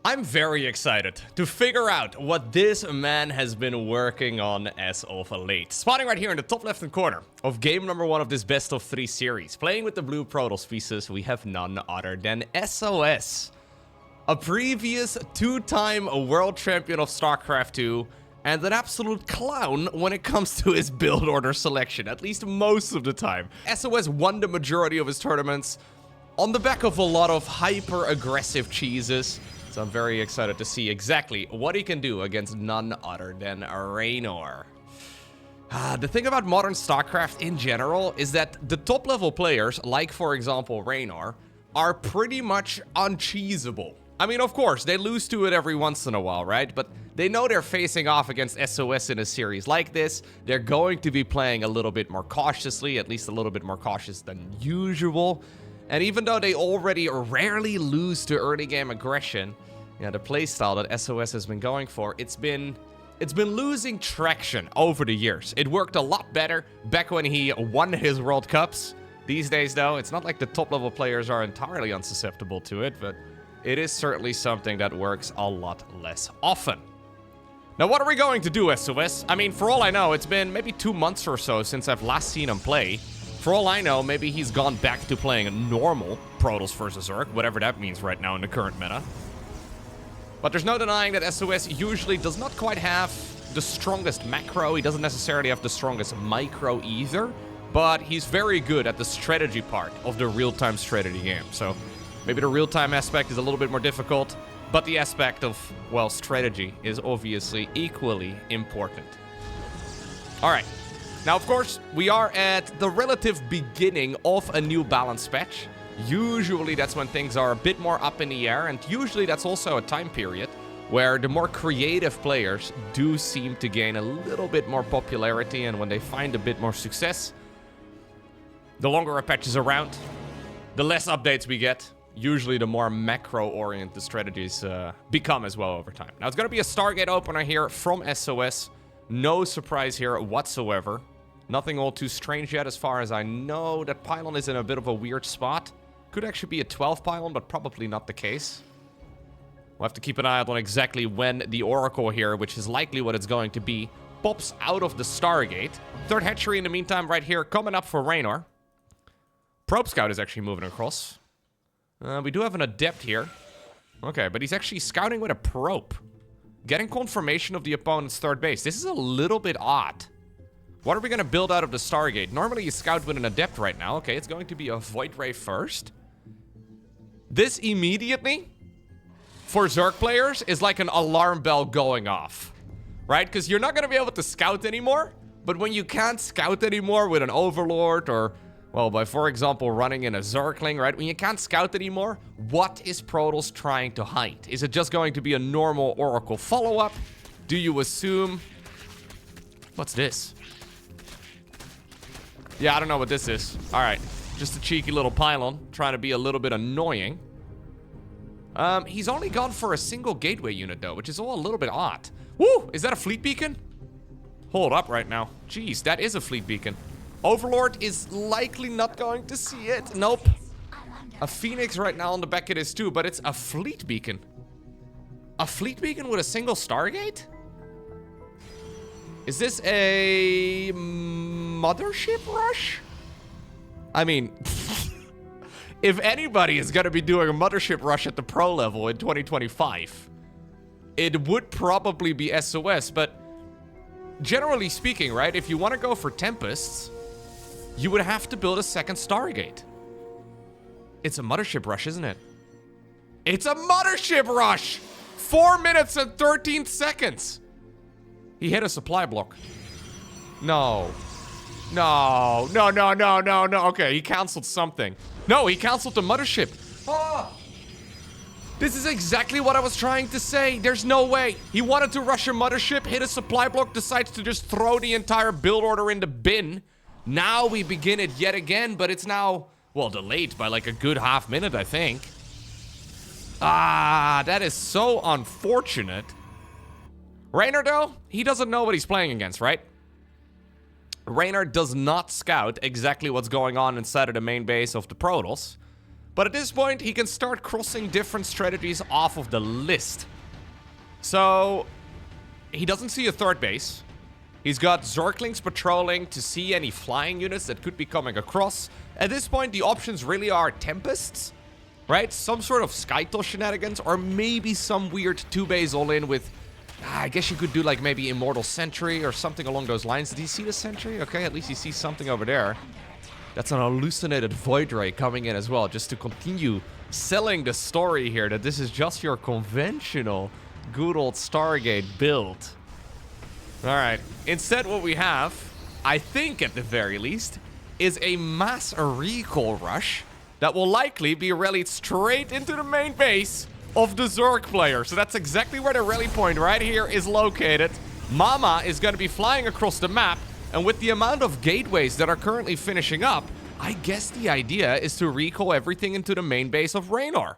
I'm very excited to figure out what this man has been working on as of late. Spotting right here in the top left-hand corner of game number 1 of this best of 3 series. Playing with the blue Protoss pieces, we have none other than SOS. A previous 2-time world champion of StarCraft 2 and an absolute clown when it comes to his build order selection, at least most of the time. SOS won the majority of his tournaments on the back of a lot of hyper-aggressive cheeses. So I'm very excited to see exactly what he can do against none other than Reynor. The thing about modern StarCraft in general is that the top level players, like for example Reynor, are pretty much uncheesable. I mean, of course, they lose to it every once in a while, right? But they know they're facing off against SOS in a series like this. They're going to be playing a little bit more cautiously, at least a little bit more cautious than usual. And even though they already rarely lose to early game aggression, the playstyle that SOS has been going for, it's been losing traction over the years. It worked a lot better back when he won his World Cups. These days, though, it's not like the top level players are entirely unsusceptible to it, but it is certainly something that works a lot less often. Now, what are we going to do, SOS? I mean, for all I know, it's been maybe 2 months or so since I've last seen him play. For all I know, maybe he's gone back to playing a normal Protoss versus Zerg, whatever that means right now in the current meta. But there's no denying that SOS usually does not quite have the strongest macro. He doesn't necessarily have the strongest micro either, but he's very good at the strategy part of the real-time strategy game. So maybe the real-time aspect is a little bit more difficult, but the aspect of, well, strategy is obviously equally important. All right. Now, of course, we are at the relative beginning of a new balance patch. Usually that's when things are a bit more up in the air, and usually that's also a time period where the more creative players do seem to gain a little bit more popularity, and when they find a bit more success, the longer a patch is around, the less updates we get. Usually the more macro-oriented strategies become as well over time. Now, it's going to be a Stargate opener here from SOS. No surprise here whatsoever. Nothing all too strange yet as far as I know. That pylon is in a bit of a weird spot. Could actually be a 12 pylon, but probably not the case. We'll have to keep an eye out on exactly when the Oracle here, which is likely what it's going to be, pops out of the Stargate. Third hatchery in the meantime right here coming up for Reynor. Probe Scout is actually moving across. We do have an Adept here. Okay, but he's actually scouting with a probe. Getting confirmation of the opponent's third base. This is a little bit odd. What are we going to build out of the Stargate? Normally you scout with an Adept right now. Okay, it's going to be a Void Ray first. This immediately, for Zerg players, is like an alarm bell going off. Right? Because you're not going to be able to scout anymore. But when you can't scout anymore with an Overlord or, well, by, for example, running in a Zergling, right? When you can't scout anymore, what is Protoss trying to hide? Is it just going to be a normal Oracle follow-up? Do you assume... What's this? Yeah, I don't know what this is. All right. Just a cheeky little pylon. Trying to be a little bit annoying. He's only gone for a single gateway unit, though, which is all a little bit odd. Woo! Is that a fleet beacon? Hold up right now. Jeez, that is a fleet beacon. Overlord is likely not going to see it. Nope. A Phoenix right now on the back it is too, but it's a fleet beacon. A fleet beacon with a single Stargate? Is this a Mothership rush? I mean, if anybody is going to be doing a Mothership rush at the pro level in 2025, it would probably be SOS, but generally speaking, right, if you want to go for Tempests, you would have to build a second Stargate. It's a Mothership rush, isn't it? It's a Mothership rush! 4 minutes and 13 seconds! He hit a supply block. No. No. No, no, no, no, no. Okay, he canceled something. No, he canceled the Mothership. Oh! This is exactly what I was trying to say. There's no way. He wanted to rush a Mothership, hit a supply block, decides to just throw the entire build order in the bin. Now we begin it yet again, but it's now, well, delayed by like a good half minute, I think. Ah, that is so unfortunate. Reynor, though, he doesn't know what he's playing against, right? Reynor does not scout exactly what's going on inside of the main base of the Protoss. But at this point, he can start crossing different strategies off of the list. So, he doesn't see a third base. He's got Zerglings patrolling to see any flying units that could be coming across. At this point, the options really are Tempests, right? Some sort of Skytoss shenanigans, or maybe some weird 2-base all-in with... I guess you could do like maybe Immortal Sentry or something along those lines. Did he see the Sentry? Okay, at least he sees something over there. That's an hallucinated Void Ray coming in as well, just to continue selling the story here that this is just your conventional good old Stargate build. Alright, instead what we have, I think at the very least, is a mass recall rush that will likely be rallied straight into the main base of the Zerg player. So that's exactly where the rally point right here is located. Mama is going to be flying across the map, and with the amount of gateways that are currently finishing up, I guess the idea is to recall everything into the main base of Reynor.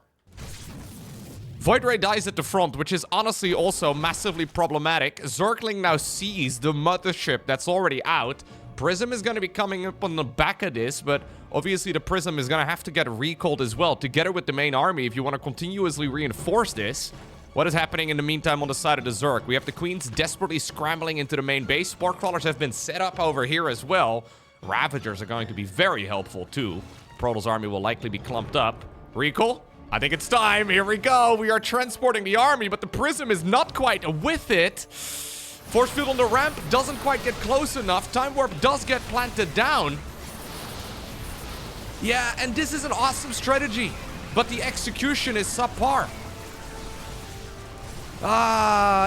Void Ray dies at the front, which is honestly also massively problematic. Zergling now sees the Mothership that's already out. Prism is going to be coming up on the back of this, but obviously the Prism is going to have to get recalled as well, together with the main army, if you want to continuously reinforce this. What is happening in the meantime on the side of the Zerg? We have the Queens desperately scrambling into the main base. Spark Crawlers have been set up over here as well. Ravagers are going to be very helpful too. Protoss army will likely be clumped up. Recall? I think it's time. Here we go. We are transporting the army, but the Prism is not quite with it. Force field on the ramp doesn't quite get close enough. Time Warp does get planted down. Yeah, and this is an awesome strategy, but the execution is subpar.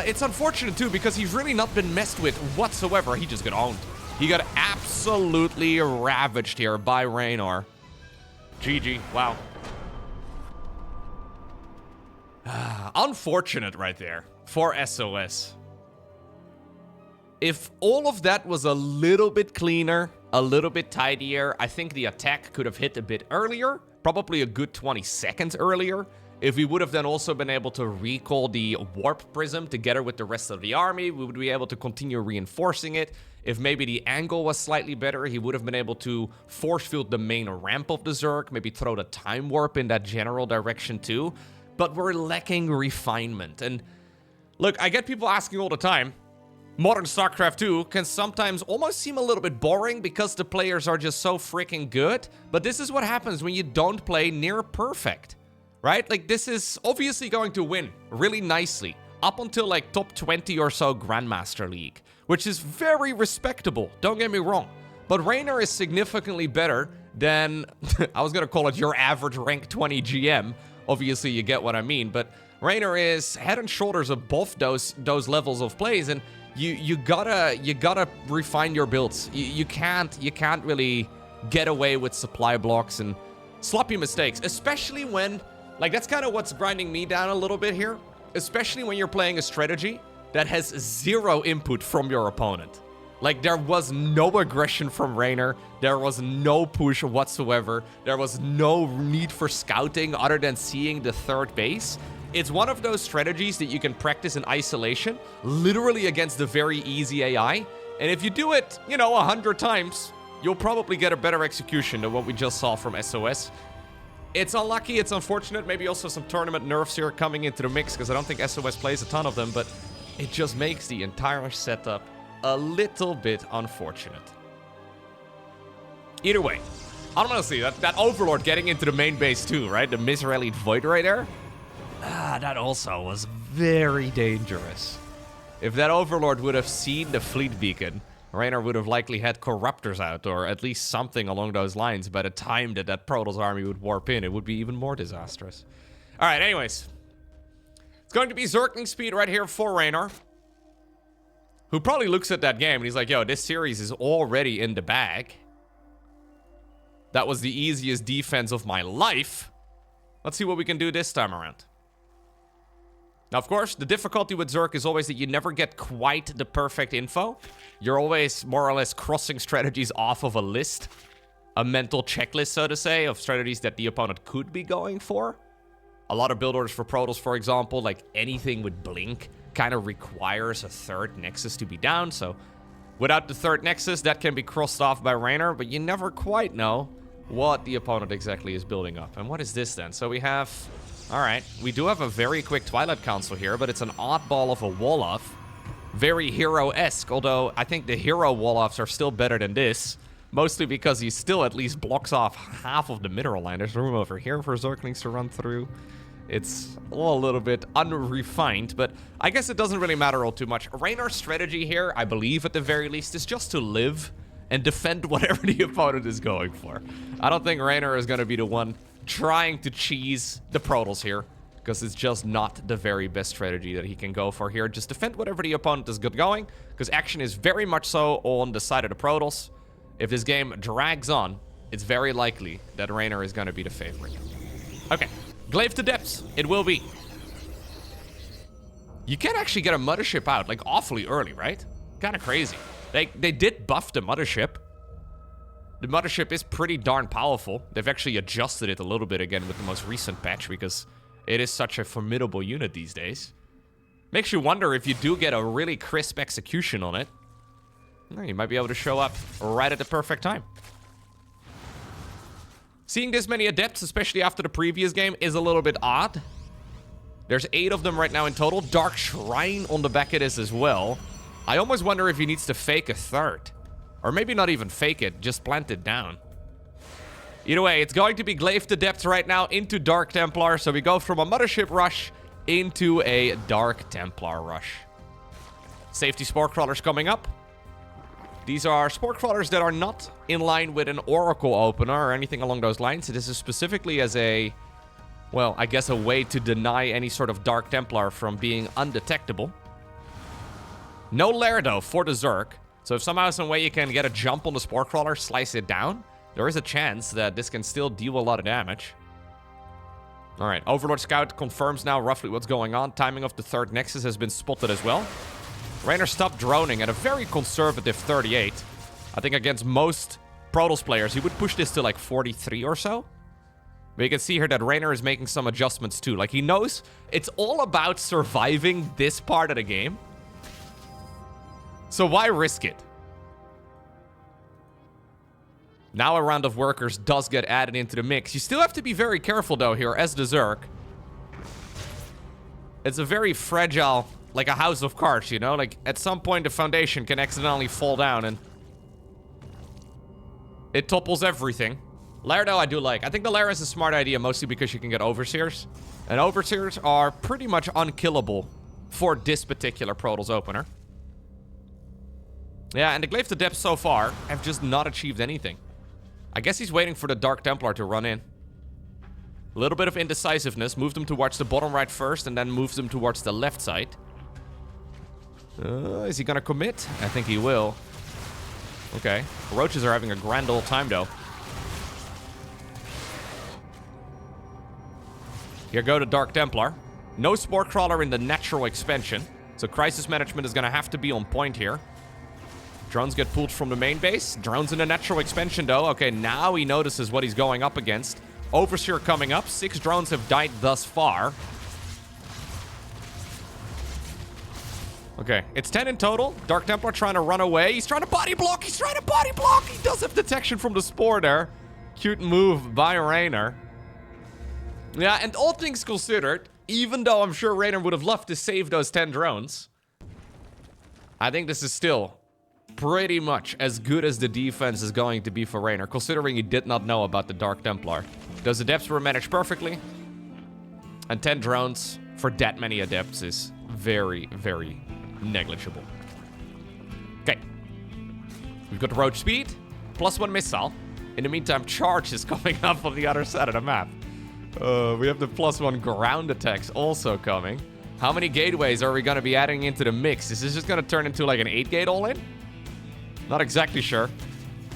It's unfortunate too, because he's really not been messed with whatsoever. He just got owned. He got absolutely ravaged here by Reynor. GG. Wow. Unfortunate right there for SOS. If all of that was a little bit cleaner, a little bit tidier, I think the attack could have hit a bit earlier, probably a good 20 seconds earlier. If we would have then also been able to recall the Warp Prism together with the rest of the army, we would be able to continue reinforcing it. If maybe the angle was slightly better, he would have been able to force field the main ramp of the Zerg, maybe throw the Time Warp in that general direction too. But we're lacking refinement. And look, I get people asking all the time, modern StarCraft 2 can sometimes almost seem a little bit boring because the players are just so freaking good. But this is what happens when you don't play near perfect, right? Like, this is obviously going to win really nicely up until like top 20 or so Grandmaster League, which is very respectable, don't get me wrong. But Reynor is significantly better than, I was going to call it your average rank 20 GM. Obviously, you get what I mean, but Reynor is head and shoulders above those levels of plays, and you gotta refine your builds. You can't really get away with supply blocks and sloppy mistakes, especially when, like, that's kind of what's grinding me down a little bit here, especially when you're playing a strategy that has zero input from your opponent. Like, there was no aggression from Reynor. There was no push whatsoever. There was no need for scouting other than seeing the third base. It's one of those strategies that you can practice in isolation, literally against the very easy AI. And if you do it, 100 times, you'll probably get a better execution than what we just saw from SOS. It's unlucky, it's unfortunate. Maybe also some tournament nerfs here coming into the mix, because I don't think SOS plays a ton of them, but it just makes the entire setup a little bit unfortunate. Either way, honestly, that Overlord getting into the main base too, right? The misrallied Void Ray there. That also was very dangerous. If that Overlord would have seen the fleet beacon, Reynor would have likely had Corruptors out, or at least something along those lines by the time that Protoss army would warp in. It would be even more disastrous. Alright, anyways. It's going to be Zergling speed right here for Reynor, who probably looks at that game and he's like, yo, this series is already in the bag. That was the easiest defense of my life. Let's see what we can do this time around. Now, of course, the difficulty with Zerg is always that you never get quite the perfect info. You're always more or less crossing strategies off of a list. A mental checklist, so to say, of strategies that the opponent could be going for. A lot of build orders for Protoss, for example, like anything with Blink, kind of requires a third Nexus to be down. So without the third Nexus, that can be crossed off by Reynor, but you never quite know what the opponent exactly is building up. And what is this then? So we have... Alright, we do have a very quick Twilight Council here, but it's an oddball of a Wolof. Very hero-esque, although I think the hero Wolofs are still better than this. Mostly because he still at least blocks off half of the mineral line. There's room over here for Zerglings to run through. It's all a little bit unrefined, but I guess it doesn't really matter all too much. Reynor's strategy here, I believe at the very least, is just to live and defend whatever the opponent is going for. I don't think Reynor is going to be the one trying to cheese the Protoss here, because it's just not the very best strategy that he can go for here. Just defend whatever the opponent is going, because action is very much so on the side of the Protoss. If this game drags on, it's very likely that Reynor is going to be the favorite. Okay, Glaive to Depths, it will be. You can actually get a Mothership out, like, awfully early, right? Kind of crazy. They did buff the Mothership. The Mothership is pretty darn powerful. They've actually adjusted it a little bit again with the most recent patch because it is such a formidable unit these days. Makes you wonder if you do get a really crisp execution on it. You might be able to show up right at the perfect time. Seeing this many Adepts, especially after the previous game, is a little bit odd. There's 8 of them right now in total. Dark Shrine on the back of this as well. I almost wonder if he needs to fake a third. Or maybe not even fake it, just plant it down. Either way, it's going to be Glaive to Depths right now into Dark Templar. So we go from a Mothership rush into a Dark Templar rush. Safety Spore Crawlers coming up. These are Spore Crawlers that are not in line with an Oracle opener or anything along those lines. This is specifically as a, well, I guess a way to deny any sort of Dark Templar from being undetectable. No Lair, though, for the Zerg. So if somehow, some way you can get a jump on the Spore Crawler, slice it down, there is a chance that this can still deal a lot of damage. Alright, Overlord Scout confirms now roughly what's going on. Timing of the third Nexus has been spotted as well. Reynor stopped droning at a very conservative 38. I think against most Protoss players, he would push this to like 43 or so. But you can see here that Reynor is making some adjustments too. Like, he knows it's all about surviving this part of the game. So why risk it? Now a round of workers does get added into the mix. You still have to be very careful, though, here as the Zerg. It's a very fragile, like a house of cards, you know? Like, at some point, the foundation can accidentally fall down and it topples everything. Lair, though, I do like. I think the Lair is a smart idea, mostly because you can get Overseers. And Overseers are pretty much unkillable for this particular Protoss opener. Yeah, and the Glaive to Depth so far have just not achieved anything. I guess he's waiting for the Dark Templar to run in. A little bit of indecisiveness. Moved them towards the bottom right first and then moves them towards the left side. Is he gonna commit? I think he will. Okay. Roaches are having a grand old time, though. Here go to Dark Templar. No Spore Crawler in the natural expansion. So crisis management is gonna have to be on point here. Drones get pulled from the main base. Drones in the natural expansion, though. Okay, now he notices what he's going up against. Overseer coming up. 6 drones have died thus far. Okay, it's 10 in total. Dark Templar trying to run away. He's trying to body block. He's trying to body block. He does have detection from the Spore there. Cute move by Reynor. Yeah, and all things considered, even though I'm sure Reynor would have loved to save those 10 drones, I think this is still pretty much as good as the defense is going to be for Reynor, considering he did not know about the Dark Templar. Those Adepts were managed perfectly. And 10 drones for that many Adepts is very, very negligible. Okay. We've got Roach Speed, +1 missile. In the meantime, Charge is coming up on the other side of the map. We have the +1 ground attacks also coming. How many gateways are we going to be adding into the mix? Is this just going to turn into like an 8-gate all-in? Not exactly sure.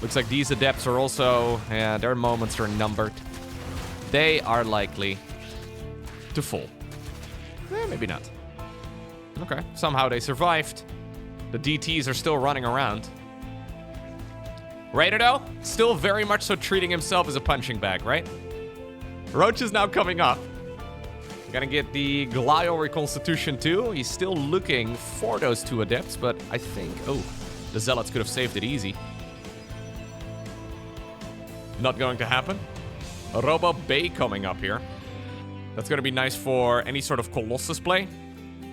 Looks like these Adepts are also... yeah, their moments are numbered. They are likely to fall. Maybe not. Okay, somehow they survived. The DTs are still running around. Reynor, though, still very much so treating himself as a punching bag, right? Roach is now coming up. Gonna get the Glial Reconstitution too. He's still looking for those 2 Adepts, but I think... oh, the Zealots could have saved it easy. Not going to happen. A Robo Bay coming up here. That's going to be nice for any sort of Colossus play.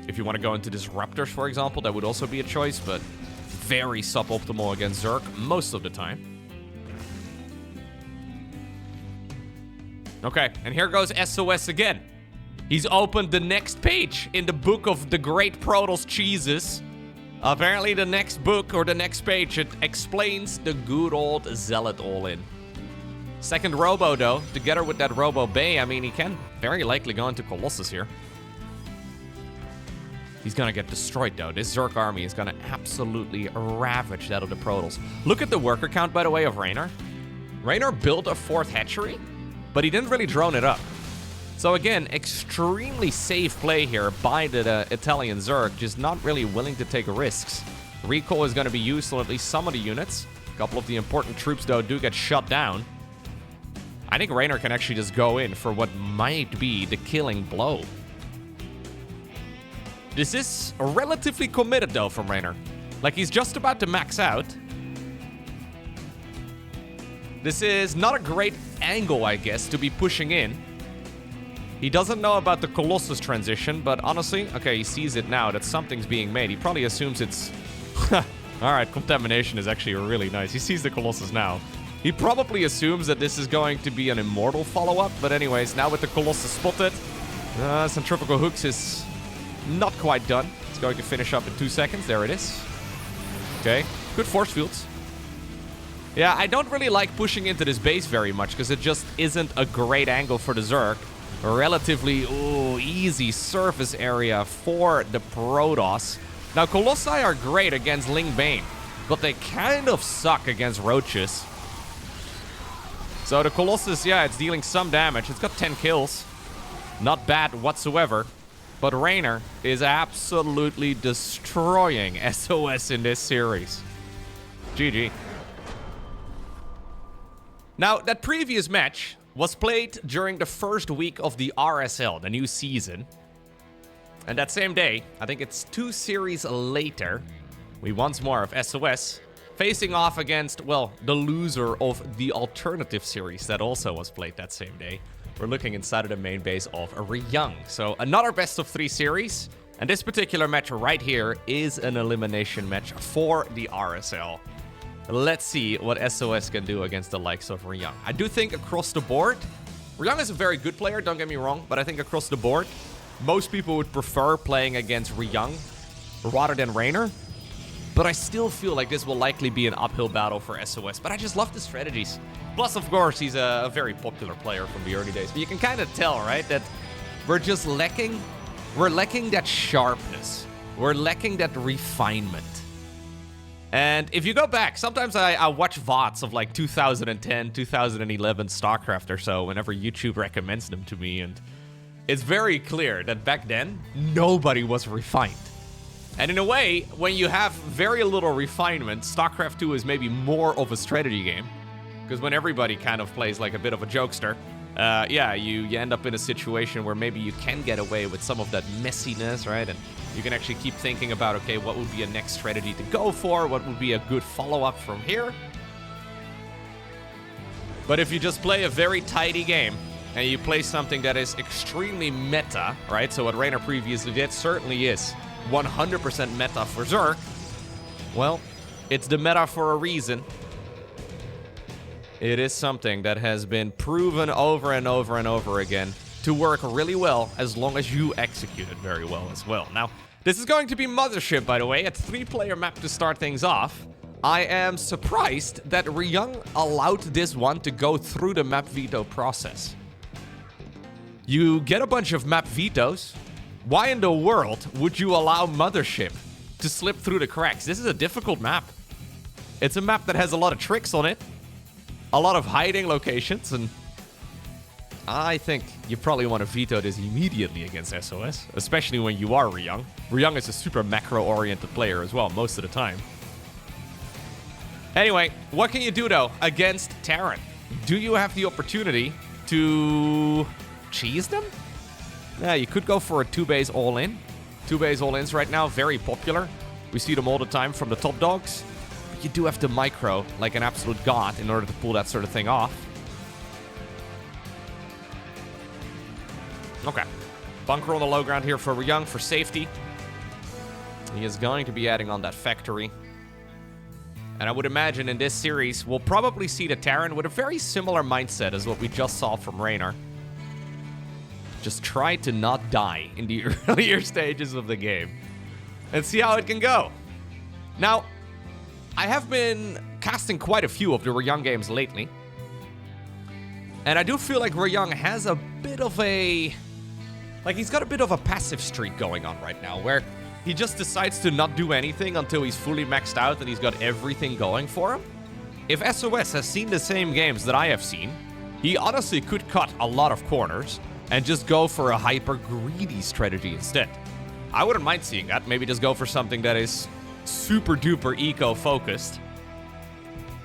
If you want to go into Disruptors, for example, that would also be a choice, but very suboptimal against Zerg most of the time. Okay, and here goes SOS again. He's opened the next page in the book of the great Protoss cheeses. Apparently the next book, or the next page, it explains the good old Zealot all-in. Second Robo, though, together with that Robo Bay, I mean, he can very likely go into Colossus here. He's gonna get destroyed, though. This Zerg army is gonna absolutely ravage that of the Protoss. Look at the worker count, by the way, of Reynor. Reynor built a 4th hatchery, but he didn't really drone it up. So again, extremely safe play here by the Italian Zerg, just not really willing to take risks. Recall is gonna be used on at least some of the units. A couple of the important troops, though, do get shut down. I think Reynor can actually just go in for what might be the killing blow. This is relatively committed, though, from Reynor. Like, he's just about to max out. This is not a great angle, I guess, to be pushing in. He doesn't know about the Colossus transition, but honestly, okay, he sees it now that something's being made. He probably assumes it's... Alright, contamination is actually really nice. He sees the Colossus now. He probably assumes that this is going to be an immortal follow-up, but anyways, now with the Colossus spotted, Centrifugal Hooks is not quite done. It's going to finish up in 2 seconds. There it is. Okay, good force fields. Yeah, I don't really like pushing into this base very much, because it just isn't a great angle for the Zerg. A relatively easy surface area for the Protoss. Now, Colossi are great against Ling Bane, but they kind of suck against Roaches. So the Colossus, yeah, it's dealing some damage. It's got 10 kills. Not bad whatsoever. But Reynor is absolutely destroying SOS in this series. GG. Now, that previous match was played during the first week of the RSL, the new season. And that same day, I think it's 2 series later, we once more have SOS facing off against, well, the loser of the alternative series that also was played that same day. We're looking inside of the main base of Reynor. So another best of 3 series. And this particular match right here is an elimination match for the RSL. Let's see what SOS can do against the likes of Reynor. I do think across the board, Reynor is a very good player, don't get me wrong, but I think across the board, most people would prefer playing against Reynor rather than Reynor. But I still feel like this will likely be an uphill battle for SOS. But I just love the strategies. Plus, of course, he's a very popular player from the early days. But you can kind of tell, right, that we're just lacking... We're lacking that sharpness. We're lacking that refinement. And if you go back, sometimes I watch VODs of like 2010, 2011 StarCraft or so, whenever YouTube recommends them to me. And it's very clear that back then, nobody was refined. And in a way, when you have very little refinement, StarCraft 2 is maybe more of a strategy game. Because when everybody kind of plays like a bit of a jokester, yeah, you end up in a situation where maybe you can get away with some of that messiness, right? And you can actually keep thinking about, okay, what would be a next strategy to go for? What would be a good follow-up from here? But if you just play a very tidy game, and you play something that is extremely meta, right? So what Reynor previously did certainly is 100% meta for Zerg. Well, it's the meta for a reason. It is something that has been proven over and over and over again to work really well as long as you execute it very well as well. Now, this is going to be Mothership, by the way, a 3-player map to start things off. I am surprised that Reynor allowed this one to go through the map veto process. You get a bunch of map vetoes. Why in the world would you allow Mothership to slip through the cracks? This is a difficult map. It's a map that has a lot of tricks on it. A lot of hiding locations, and I think you probably want to veto this immediately against SOS, especially when you are Reynor. Reynor is a super macro-oriented player as well, most of the time. Anyway, what can you do, though, against Terran? Do you have the opportunity to cheese them? Yeah, you could go for a 2-base all-in. 2-base all-ins right now, very popular. We see them all the time from the top dogs. But you do have to micro like an absolute god in order to pull that sort of thing off. Okay. Bunker on the low ground here for Young for safety. He is going to be adding on that factory. And I would imagine in this series, we'll probably see the Terran with a very similar mindset as what we just saw from Reynor. Just try to not die in the earlier stages of the game. And see how it can go. Now, I have been casting quite a few of the Reyoung games lately. And I do feel like Reyoung has a bit of a... Like, he's got a bit of a passive streak going on right now, where he just decides to not do anything until he's fully maxed out and he's got everything going for him. If SOS has seen the same games that I have seen, he honestly could cut a lot of corners and just go for a hyper-greedy strategy instead. I wouldn't mind seeing that. Maybe just go for something that is super-duper eco-focused.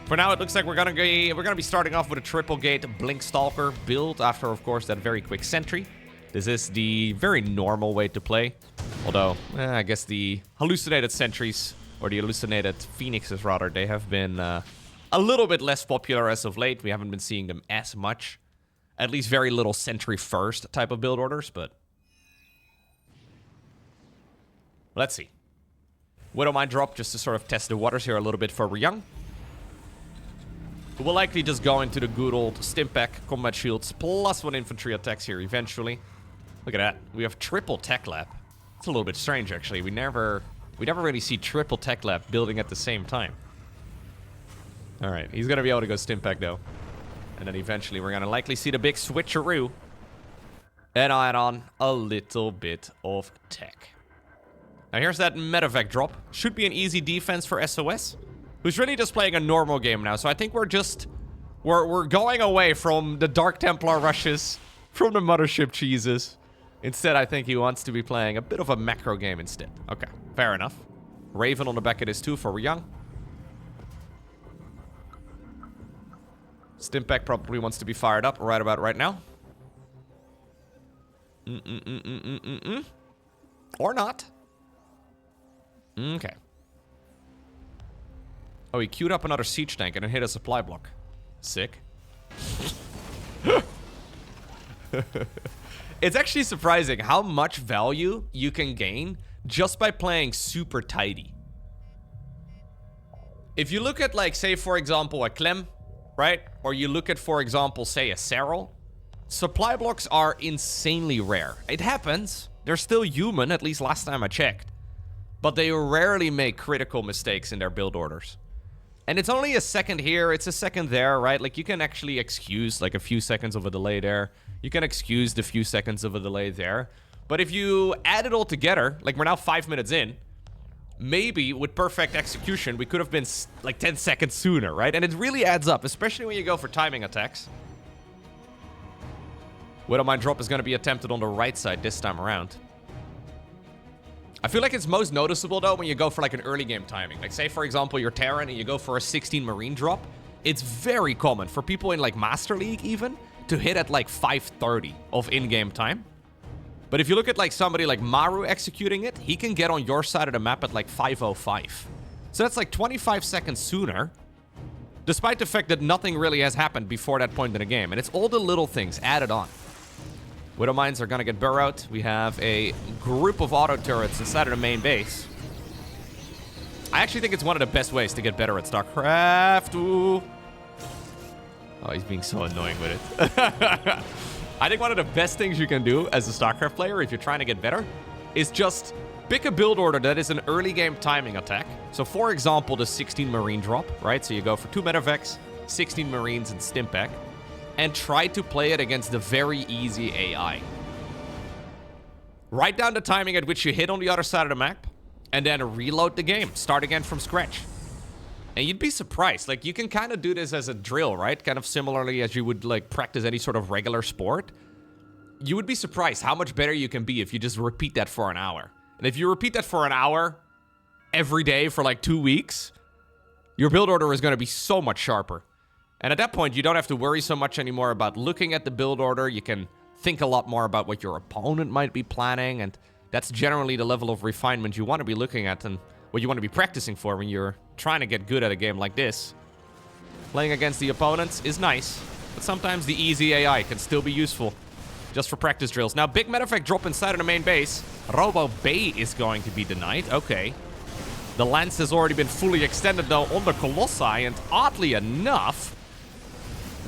For now, it looks like we're gonna be starting off with a triple gate Blink Stalker build after, of course, that very quick sentry. This is the very normal way to play. Although, I guess the hallucinated sentries, or the hallucinated phoenixes rather, they have been a little bit less popular as of late. We haven't been seeing them as much. At least very little sentry first type of build orders, but... Let's see. Widowmine drop just to sort of test the waters here a little bit for Reyoung. We'll likely just go into the good old Stimpack combat shields plus 1 infantry attacks here eventually. Look at that. We have triple tech lab. It's a little bit strange actually. We never really see triple tech lab building at the same time. Alright, he's gonna be able to go Stimpack though. And then eventually we're gonna likely see the big switcheroo. And add on a little bit of tech. Now here's that medevac drop. Should be an easy defense for SOS. Who's really just playing a normal game now. So I think we're going away from the Dark Templar rushes, from the Mothership cheeses. Instead, I think he wants to be playing a bit of a macro game instead. Okay, fair enough. Raven on the back of this too for Reyoung. Stimpack probably wants to be fired up right about right now. Or not. Okay. Oh, he queued up another siege tank and then hit a supply block. Sick. It's actually surprising how much value you can gain just by playing super tidy. If you look at, like, say, for example, a Clem, right? Or you look at, for example, say, a Serral. Supply blocks are insanely rare. It happens. They're still human, at least last time I checked. But they rarely make critical mistakes in their build orders. And it's only a second here, it's a second there, right? Like, you can actually excuse, like, a few seconds of a delay there. You can excuse the few seconds of a delay there. But if you add it all together, like, we're now 5 minutes in, maybe with perfect execution, we could have been, like, 10 seconds sooner, right? And it really adds up, especially when you go for timing attacks. Widowmine drop is going to be attempted on the right side this time around. I feel like it's most noticeable, though, when you go for, like, an early game timing. Like, say, for example, you're Terran and you go for a 16 Marine drop. It's very common for people in, like, Master League, even, to hit at, like, 5:30 of in-game time. But if you look at, like, somebody like Maru executing it, he can get on your side of the map at, like, 5:05. So that's, like, 25 seconds sooner, despite the fact that nothing really has happened before that point in the game. And it's all the little things added on. Widowmines are gonna get burrowed. We have a group of auto turrets inside of the main base. I actually think it's one of the best ways to get better at StarCraft. Ooh. Oh, he's being so annoying with it. I think one of the best things you can do as a StarCraft player, if you're trying to get better, is just pick a build order that is an early game timing attack. So, for example, the 16 Marine drop, right? So you go for 2 medevacs, 16 Marines, and Stimpack. And try to play it against the very easy AI. Write down the timing at which you hit on the other side of the map, and then reload the game. Start again from scratch. And you'd be surprised. Like, you can kind of do this as a drill, right? Kind of similarly as you would, like, practice any sort of regular sport. You would be surprised how much better you can be if you just repeat that for an hour. And if you repeat that for an hour every day for, like, 2 weeks, your build order is going to be so much sharper. And at that point, you don't have to worry so much anymore about looking at the build order. You can think a lot more about what your opponent might be planning, and that's generally the level of refinement you want to be looking at and what you want to be practicing for when you're trying to get good at a game like this. Playing against the opponents is nice, but sometimes the easy AI can still be useful. Just for practice drills. Now, big medevac drop inside of the main base. Robo Bay is going to be denied. Okay. The lance has already been fully extended, though, on the Colossi. And oddly enough,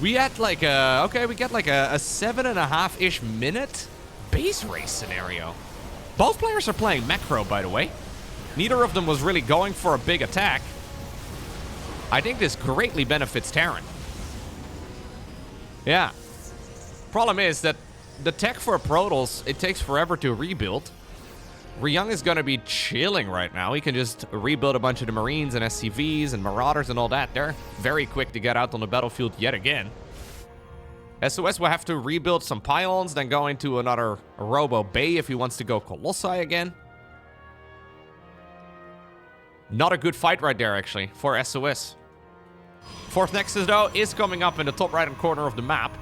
we had like a... Okay, we get like a 7.5-ish minute base race scenario. Both players are playing macro, by the way. Neither of them was really going for a big attack. I think this greatly benefits Terran. Yeah. Problem is that the tech for Protoss, it takes forever to rebuild. Reynor is going to be chilling right now. He can just rebuild a bunch of the Marines and SCVs and Marauders and all that. They're very quick to get out on the battlefield yet again. SOS will have to rebuild some pylons, then go into another Robo Bay if he wants to go Colossi again. Not a good fight right there, actually, for SOS. Fourth Nexus, though, is coming up in the top right-hand corner of the map.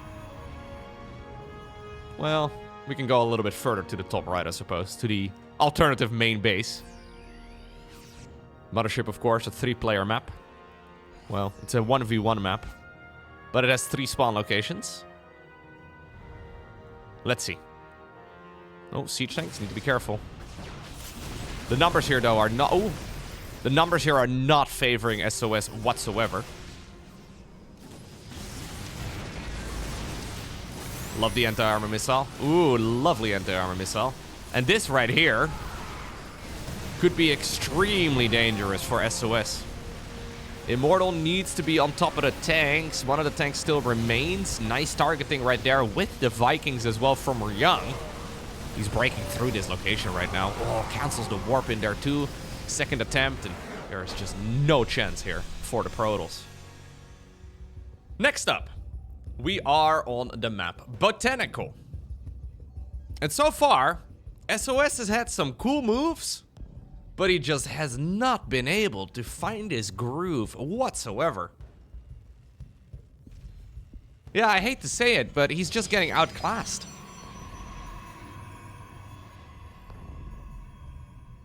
Well, we can go a little bit further to the top right, I suppose, to the alternative main base. Mothership, of course, a 3-player map. Well, it's a 1v1 map, but it has 3 spawn locations. Let's see. Oh, siege tanks, need to be careful. The numbers here, though, are not... Oh, the numbers here are not favoring SOS whatsoever. Love the anti-armor missile. Ooh, lovely anti-armor missile. And this right here could be extremely dangerous for SOS. Immortal needs to be on top of the tanks. One of the tanks still remains. Nice targeting right there with the Vikings as well from Reynor. He's breaking through this location right now. Oh, cancels the warp in there too. Second attempt, and there's just no chance here for the Protoss. Next up, we are on the map Botanical. And so far, SOS has had some cool moves, but he just has not been able to find his groove whatsoever. Yeah, I hate to say it, but he's just getting outclassed.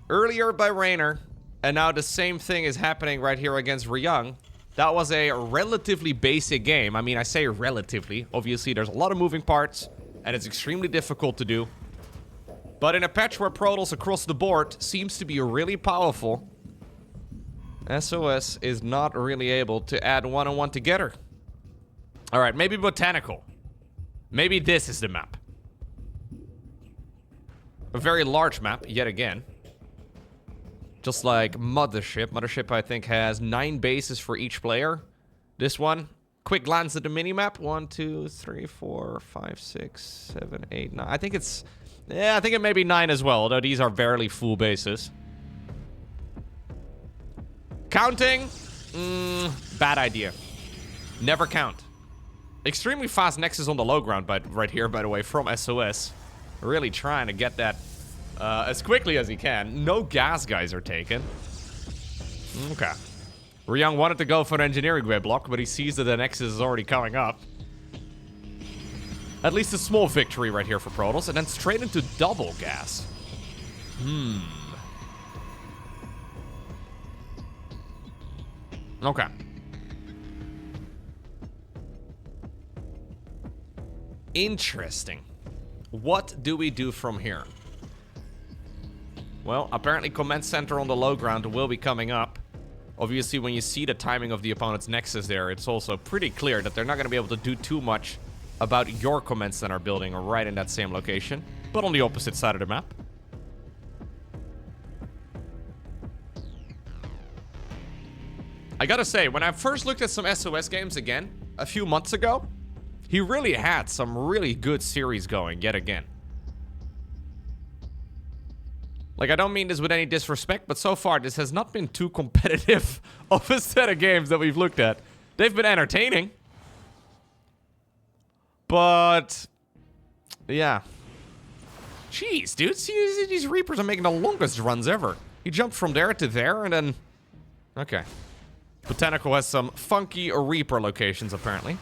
Earlier by Reynor, and now the same thing is happening right here against Reynor. That was a relatively basic game. I mean, I say relatively. Obviously, there's a lot of moving parts, and it's extremely difficult to do. But in a patch where Protoss across the board seems to be really powerful, SOS is not really able to add one-on-one together. Alright, maybe Botanical. Maybe this is the map. A very large map, yet again. Just like Mothership. Mothership, I think, has 9 bases for each player. This one, quick glance at the minimap. 1, 2, 3, 4, 5, 6, 7, 8, 9. I think it's... Yeah, I think it may be 9 as well, although these are barely full bases. Counting? Bad idea. Never count. Extremely fast Nexus on the low ground right here, by the way, from SOS. Really trying to get that as quickly as he can. No gas guys are taken. Okay. Reynor wanted to go for an engineering grid block, but he sees that the Nexus is already coming up. At least a small victory right here for Protoss, and then straight into double gas. Okay. Interesting. What do we do from here? Well, apparently command center on the low ground will be coming up. Obviously, when you see the timing of the opponent's Nexus there, it's also pretty clear that they're not going to be able to do too much about your command center building right in that same location, but on the opposite side of the map. I gotta say, when I first looked at some SOS games again, a few months ago, he really had some really good series going yet again. Like, I don't mean this with any disrespect, but so far this has not been too competitive of a set of games that we've looked at. They've been entertaining. But, yeah. Jeez, dude. See, these Reapers are making the longest runs ever. He jumped from there to there, and then... Okay. Botanical has some funky Reaper locations, apparently.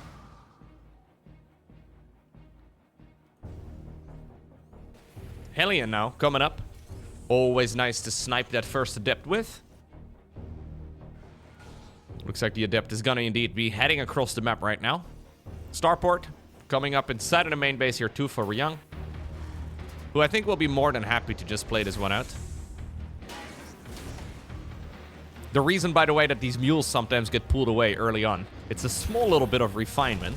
Hellion now, coming up. Always nice to snipe that first Adept with. Looks like the Adept is gonna indeed be heading across the map right now. Starport coming up inside of the main base here too for Reynor. who I think will be more than happy to just play this one out. The reason, by the way, that these mules sometimes get pulled away early on, it's a small little bit of refinement.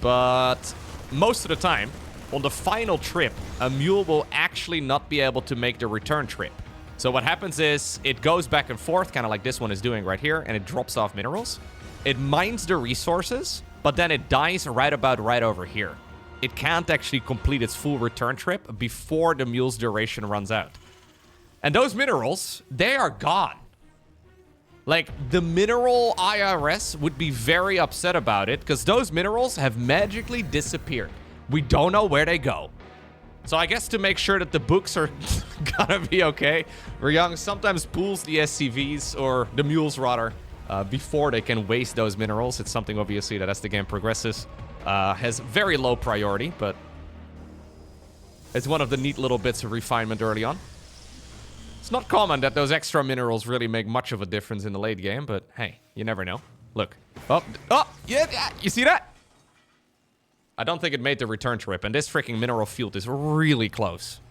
But most of the time, on the final trip, a mule will actually not be able to make the return trip. So what happens is, it goes back and forth, kind of like this one is doing right here, and it drops off minerals. It mines the resources, but then it dies right over here. It can't actually complete its full return trip before the mule's duration runs out. And those minerals, they are gone. Like, the mineral IRS would be very upset about it, because those minerals have magically disappeared. We don't know where they go. So I guess to make sure that the books are gonna be okay, Reynor sometimes pulls the SCVs, or the mules rather, before they can waste those minerals. It's something, obviously, that as the game progresses, has very low priority, but it's one of the neat little bits of refinement early on. It's not common that those extra minerals really make much of a difference in the late game, but hey, you never know. Look. Oh, yeah, you see that? I don't think it made the return trip, and this freaking mineral field is really close.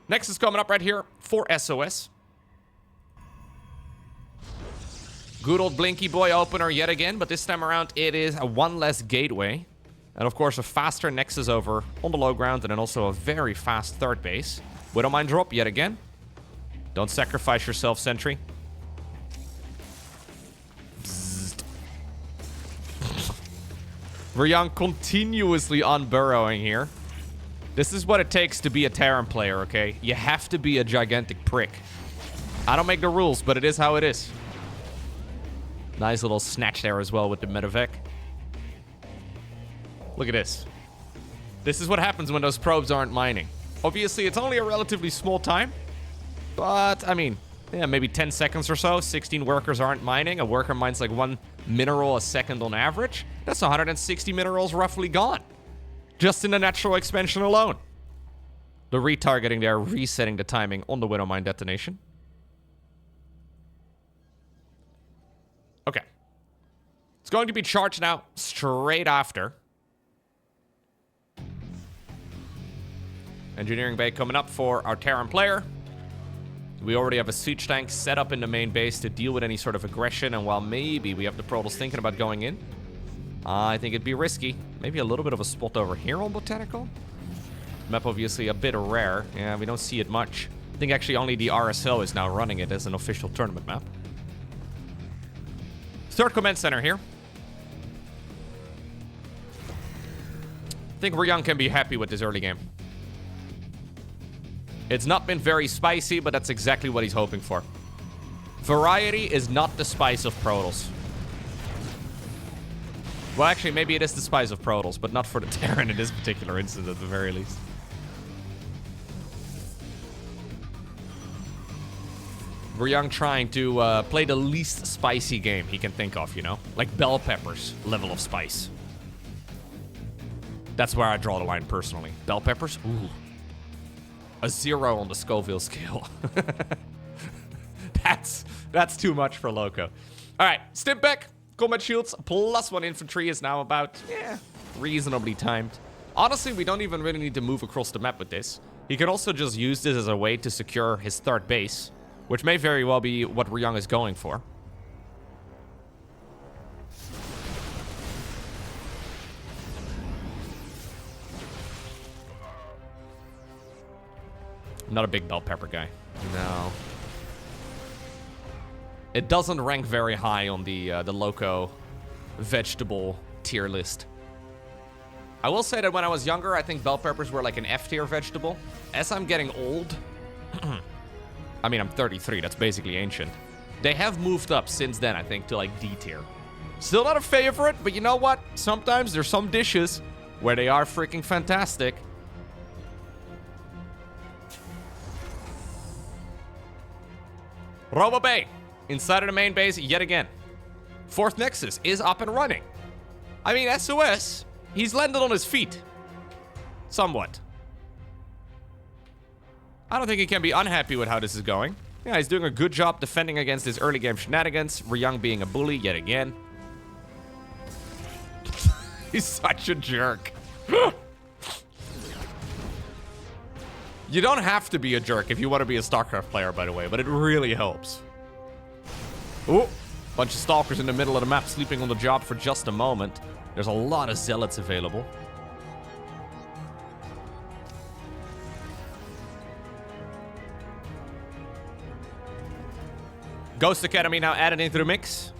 Next is coming up right here for SOS. Good old Blinky Boy opener yet again, but this time around it is a one less gateway. And of course a faster Nexus over on the low ground, and then also a very fast third base. Widowmine drop yet again. Don't sacrifice yourself, Sentry. Reynor continuously unburrowing here. This is what it takes to be a Terran player, okay? You have to be a gigantic prick. I don't make the rules, but it is how it is. Nice little snatch there as well with the medevac. Look at this. This is what happens when those probes aren't mining. Obviously, it's only a relatively small time. But, I mean, yeah, maybe 10 seconds or so. 16 workers aren't mining. A worker mines like 1 mineral a second on average. That's 160 minerals roughly gone. Just in the natural expansion alone. The retargeting there, resetting the timing on the Widowmine detonation. Okay. It's going to be charged now straight after. Engineering bay coming up for our Terran player. We already have a siege tank set up in the main base to deal with any sort of aggression, and while maybe we have the Protoss thinking about going in, I think it'd be risky. Maybe a little bit of a spot over here on Botanical. Map obviously a bit rare. Yeah, we don't see it much. I think actually only the RSL is now running it as an official tournament map. Third command center here. I think Reynor can be happy with this early game. It's not been very spicy, but that's exactly what he's hoping for. Variety is not the spice of Protoss. Well, actually, maybe it is the spice of Protoss, but not for the Terran in this particular instance, at the very least. Reynor trying to play the least spicy game he can think of, you know? Like bell peppers level of spice. That's where I draw the line personally. Bell peppers? Ooh. A 0 on the Scoville scale. That's too much for Loco. All right, Stimpback, combat shields, +1 infantry is now about, reasonably timed. Honestly, we don't even really need to move across the map with this. He can also just use this as a way to secure his third base, which may very well be what Reynor is going for. I'm not a big bell pepper guy. No. It doesn't rank very high on the Loco vegetable tier list. I will say that when I was younger, I think bell peppers were like an F tier vegetable. As I'm getting old, I mean, I'm 33, that's basically ancient. They have moved up since then, I think, to like D tier. Still not a favorite, but you know what? Sometimes there's some dishes where they are freaking fantastic. Robo Bay, inside of the main base yet again. Fourth Nexus is up and running. I mean, SOS, he's landed on his feet. Somewhat. I don't think he can be unhappy with how this is going. Yeah, he's doing a good job defending against his early game shenanigans. Reynor being a bully yet again. He's such a jerk. You don't have to be a jerk if you want to be a StarCraft player, by the way, but it really helps. Ooh, bunch of stalkers in the middle of the map sleeping on the job for just a moment. There's a lot of zealots available. Ghost Academy now added into the mix.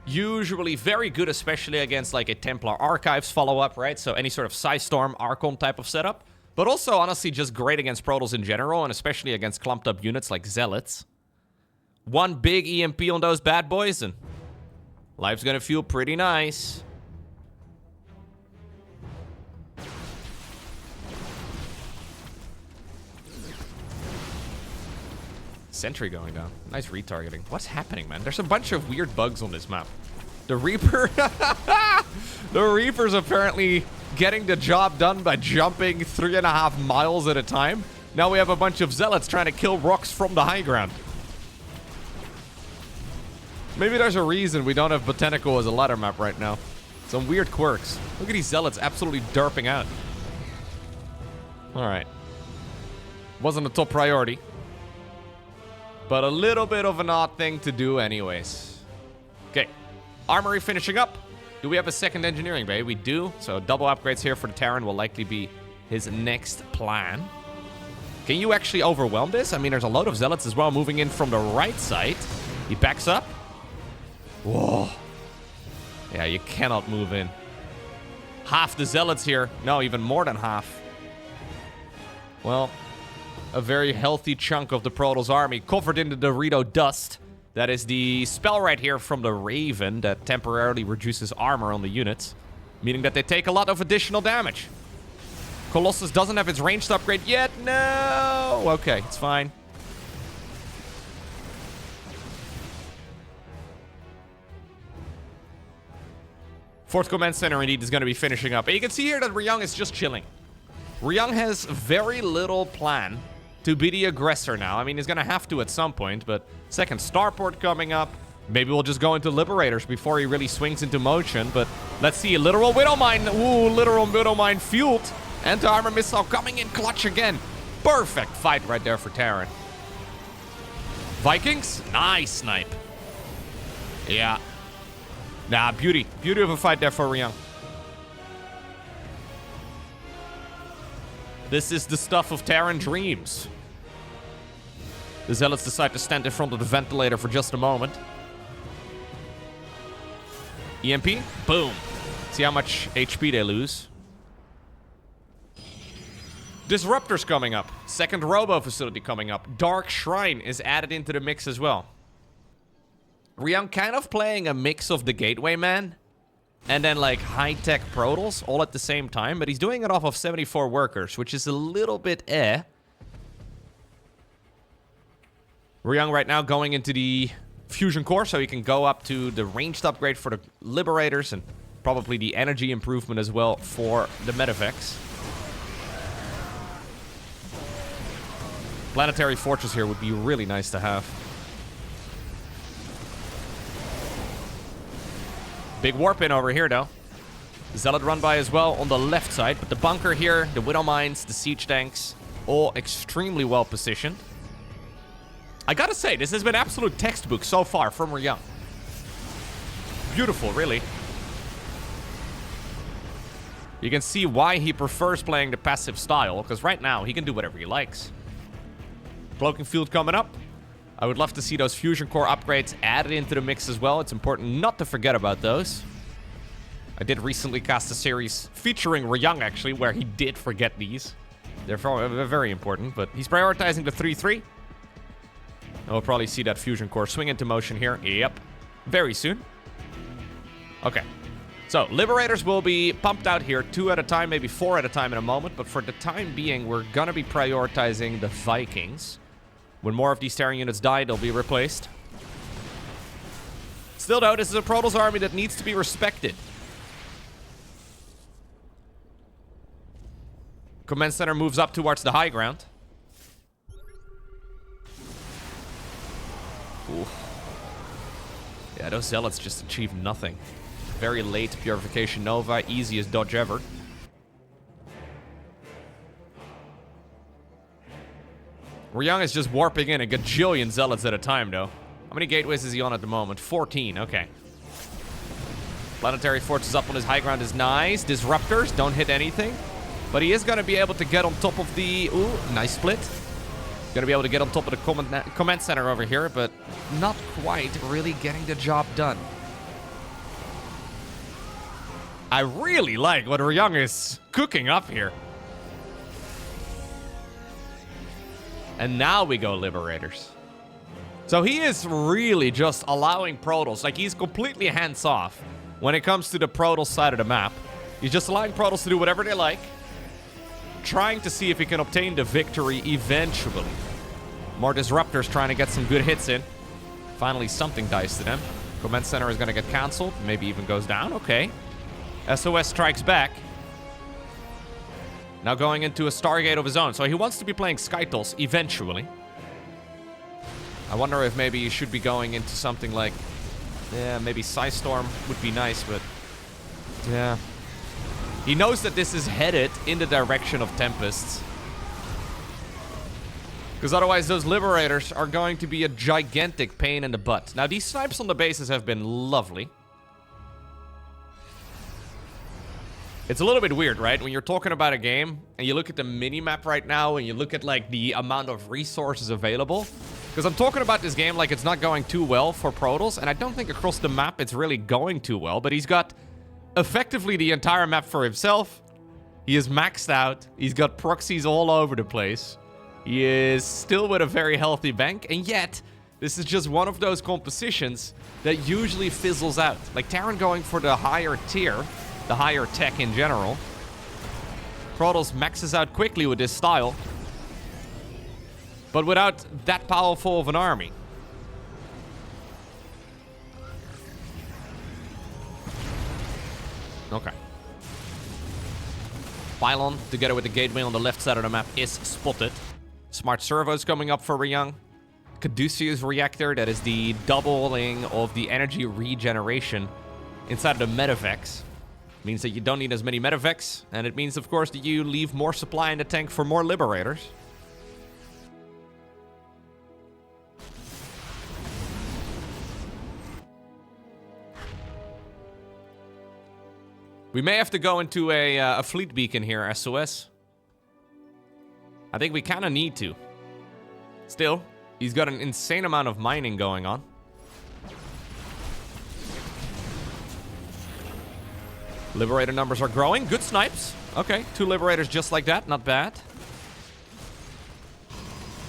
Usually very good, especially against like a Templar Archives follow-up, right? So any sort of Psystorm, Archon type of setup. But also, honestly, just great against Protoss in general, and especially against clumped up units like Zealots. One big EMP on those bad boys, and life's gonna feel pretty nice. Sentry going down. Nice retargeting. What's happening, man? There's a bunch of weird bugs on this map. The Reaper... The Reaper's apparently getting the job done by jumping 3.5 miles at a time. Now we have a bunch of Zealots trying to kill rocks from the high ground. Maybe there's a reason we don't have Botanical as a ladder map right now. Some weird quirks. Look at these Zealots absolutely derping out. Alright. Wasn't a top priority. But a little bit of an odd thing to do anyways. Okay. Armory finishing up. Do we have a second engineering bay? We do. So double upgrades here for the Terran will likely be his next plan. Can you actually overwhelm this? I mean, there's a load of Zealots as well moving in from the right side. He backs up. Whoa. Yeah, you cannot move in. Half the Zealots here. No, even more than half. Well, a very healthy chunk of the Protoss army covered in the Dorito dust. That is the spell right here from the Raven that temporarily reduces armor on the units, meaning that they take a lot of additional damage. Colossus doesn't have its ranged upgrade yet. No! Okay, it's fine. Fourth Command Center indeed is going to be finishing up. And you can see here that Reynor is just chilling. Reynor has very little plan to be the aggressor now. I mean, he's going to have to at some point, but second starport coming up. Maybe we'll just go into Liberators before he really swings into motion, but let's see. Literal Widowmine. Ooh, Literal Widowmine fueled. Anti-armor missile coming in clutch again. Perfect fight right there for Terran. Vikings? Nice snipe. Yeah. Nah, beauty. Beauty of a fight there for Reynor. This is the stuff of Terran dreams. The Zealots decide to stand in front of the ventilator for just a moment. EMP? Boom. See how much HP they lose. Disruptors coming up. Second Robo facility coming up. Dark Shrine is added into the mix as well. Reynor kind of playing a mix of the Gateway Man and then like high-tech Protoss all at the same time, but he's doing it off of 74 workers, which is a little bit Reynor right now going into the Fusion Core, so he can go up to the ranged upgrade for the Liberators and probably the energy improvement as well for the Medevacs. Planetary Fortress here would be really nice to have. Big warp in over here, though. Zealot run by as well on the left side, but the bunker here, the Widow Mines, the siege tanks, all extremely well positioned. I gotta say, this has been absolute textbook so far from Reynor. Beautiful, really. You can see why he prefers playing the passive style, because right now he can do whatever he likes. Cloaking Field coming up. I would love to see those Fusion Core upgrades added into the mix as well. It's important not to forget about those. I did recently cast a series featuring Reynor, actually, where he did forget these. They're very important, but he's prioritizing the 3-3. And we'll probably see that Fusion Core swing into motion here. Yep. Very soon. Okay. So, Liberators will be pumped out here 2 at a time, maybe 4 at a time in a moment. But for the time being, we're going to be prioritizing the Vikings. When more of these Terran units die, they'll be replaced. Still, though, this is a Protoss army that needs to be respected. Command Center moves up towards the high ground. Ooh. Yeah, those Zealots just achieved nothing. Very late Purification Nova, easiest dodge ever. Ryung is just warping in a gajillion zealots at a time, though. How many gateways is he on at the moment? 14, okay. Planetary forces up on his high ground is nice. Disruptors don't hit anything. But he is going to be able to get on top of the... Ooh, nice split. Going to be able to get on top of the command center over here, but not quite really getting the job done. I really like what Ryung is cooking up here. And now we go Liberators. So he is really just allowing Protoss, like he's completely hands-off when it comes to the Protoss side of the map. He's just allowing Protoss to do whatever they like, trying to see if he can obtain the victory eventually. More Disruptors trying to get some good hits in. Finally, something dies to them. Command Center is going to get cancelled, maybe even goes down. Okay. SOS strikes back. Now going into a Stargate of his own. So he wants to be playing Skytles eventually. I wonder if maybe he should be going into something like... Yeah, maybe Psystorm would be nice, but... Yeah. He knows that this is headed in the direction of Tempests. Because otherwise those Liberators are going to be a gigantic pain in the butt. Now these snipes on the bases have been lovely. It's a little bit weird, right? When you're talking about a game and you look at the mini-map right now and you look at like the amount of resources available. Because I'm talking about this game like it's not going too well for Protoss, and I don't think across the map it's really going too well, but he's got effectively the entire map for himself. He is maxed out. He's got proxies all over the place. He is still with a very healthy bank, and yet this is just one of those compositions that usually fizzles out. Like Terran going for the higher tier, the higher tech in general. Protoss maxes out quickly with this style, but without that powerful of an army. Okay. Pylon, together with the gateway on the left side of the map, is spotted. Smart servos coming up for Ryung. Caduceus reactor, that is the doubling of the energy regeneration inside of the medevacs. Means that you don't need as many medevacs, and it means, of course, that you leave more supply in the tank for more Liberators. We may have to go into a fleet beacon here, SOS. I think we kind of need to. Still, he's got an insane amount of mining going on. Liberator numbers are growing. Good snipes. Okay, 2 Liberators just like that. Not bad.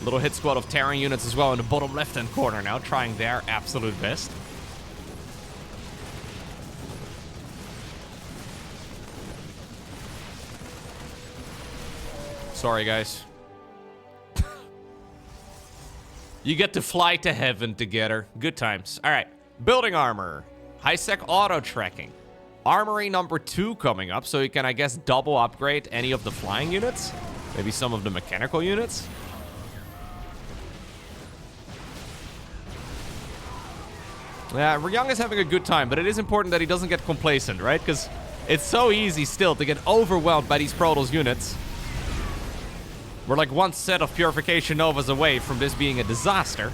Little hit squad of Terran units as well in the bottom left-hand corner now, trying their absolute best. Sorry, guys. You get to fly to heaven together. Good times. All right. Building armor. High-sec auto-tracking. Armory number 2 coming up, so you can, I guess, double upgrade any of the flying units. Maybe some of the mechanical units. Yeah, Ryung is having a good time, but it is important that he doesn't get complacent, right? Because it's so easy still to get overwhelmed by these Protoss units. We're like one set of Purification Novas away from this being a disaster.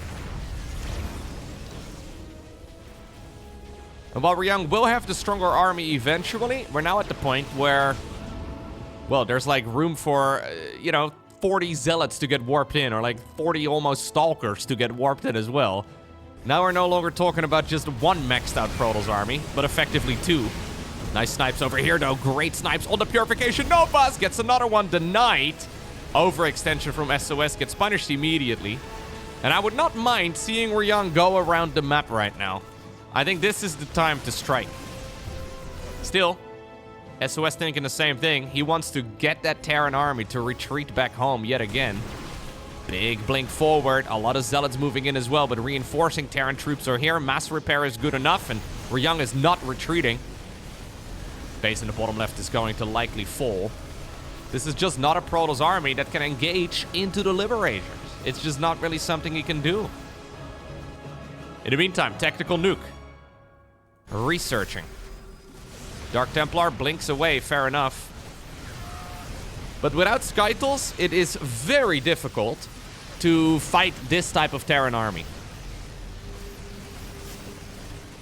And while Ryung will have the stronger army eventually, we're now at the point where, well, there's like room for, 40 Zealots to get warped in, or like 40 almost Stalkers to get warped in as well. Now we're no longer talking about just one maxed out Protoss army, but effectively 2. Nice snipes over here, though. Great snipes on the Purification Novas. Gets another one denied. Overextension from SOS gets punished immediately. And I would not mind seeing Ryung go around the map right now. I think this is the time to strike. Still, SOS thinking the same thing. He wants to get that Terran army to retreat back home yet again. Big blink forward. A lot of Zealots moving in as well, but reinforcing Terran troops are here. Mass repair is good enough, and Ryung is not retreating. Base in the bottom left is going to likely fall. This is just not a Protoss army that can engage into the Liberators. It's just not really something he can do. In the meantime, tactical nuke. Researching. Dark Templar blinks away, fair enough. But without Skytles, it is very difficult to fight this type of Terran army.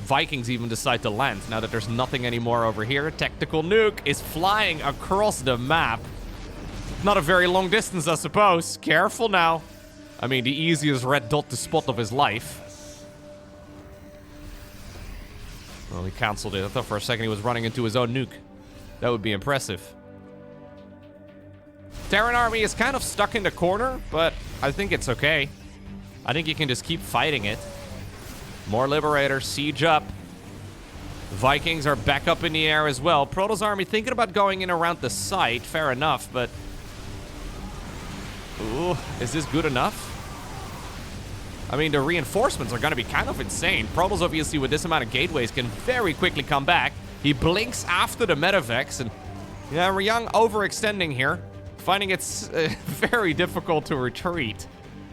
Vikings even decide to land now that there's nothing anymore over here. Tactical nuke is flying across the map. Not a very long distance, I suppose. Careful now. I mean, the easiest red dot to spot of his life. Well, he canceled it. I thought for a second he was running into his own nuke. That would be impressive. Terran army is kind of stuck in the corner, but I think it's okay. I think you can just keep fighting it. More Liberators, siege up. Vikings are back up in the air as well. Protoss army thinking about going in around the site. Fair enough, but... Ooh, is this good enough? I mean, the reinforcements are going to be kind of insane. Protoss, obviously, with this amount of gateways, can very quickly come back. He blinks after the Medevacs, and... Yeah, Reynor overextending here. Finding it's very difficult to retreat.